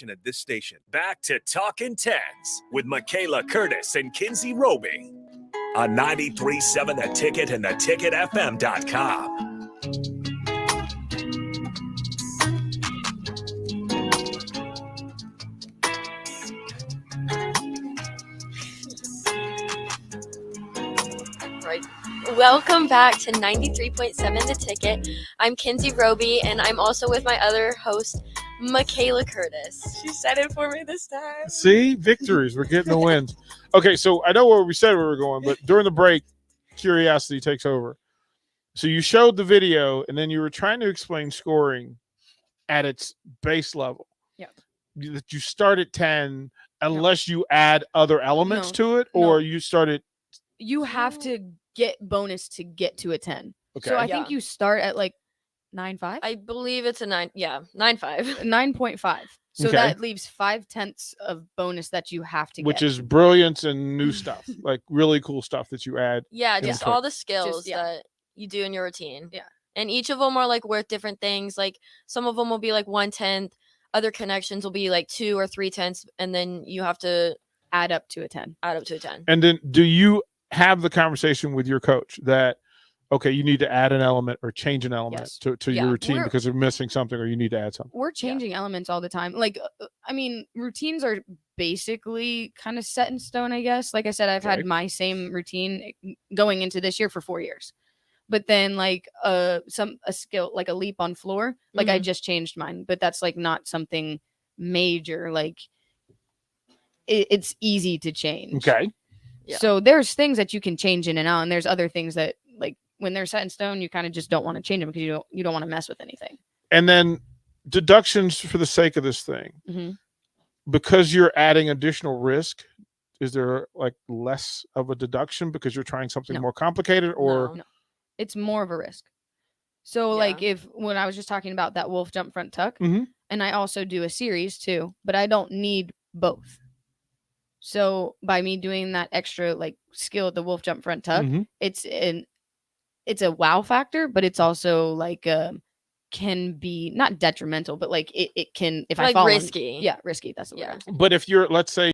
action at this station. Back to Talkin' Tens with Mikayla Curtis and Kynsee Roby on 93.7 The Ticket and theticketfm.com. Right. Welcome back to 93.7 The Ticket. I'm Kynsee Roby, and I'm also with my other host, Mikayla Curtis. She said it for me this time. See? Victories. We're getting the wins. Okay, so I know where we said we were going, but during the break, curiosity takes over. So you showed the video, and then you were trying to explain scoring at its base level. Yeah. That you start at 10 unless you add other elements to it, or you start at... You have to get bonus to get to a 10. Okay. So I think you start at like 9.5. I believe it's a 9.5. 9.5. So that leaves 5/10 of bonus that you have to get. Which is brilliance and new stuff, like really cool stuff that you add. Yeah, just all the skills that you do in your routine. Yeah. And each of them are like worth different things. Like some of them will be like 1/10. Other connections will be like 2 or 3/10. And then you have to add up to a 10. And then do you have the conversation with your coach that, okay, you need to add an element or change an element to your routine because you're missing something or you need to add something? We're changing elements all the time. Like, I mean, routines are basically kind of set in stone, I guess. Like I said, I've had my same routine going into this year for 4 years. But then like a skill, like a leap on floor, like I just changed mine, but that's like not something major. Like it's easy to change. Okay. Yeah. So there's things that you can change in and out, and there's other things that, like, when they're set in stone, you kind of just don't want to change them because you don't want to mess with anything. And then deductions for the sake of this thing, because you're adding additional risk. Is there like less of a deduction because you're trying something more complicated, or no, it's more of a risk? So like when I was just talking about that wolf jump front tuck, and I also do a series too, but I don't need both. So by me doing that extra like skill at the wolf jump front tuck, it's a wow factor, but it's also like can be not detrimental, but like it can, if I fall risky. risky. That's the word. But if you're, let's say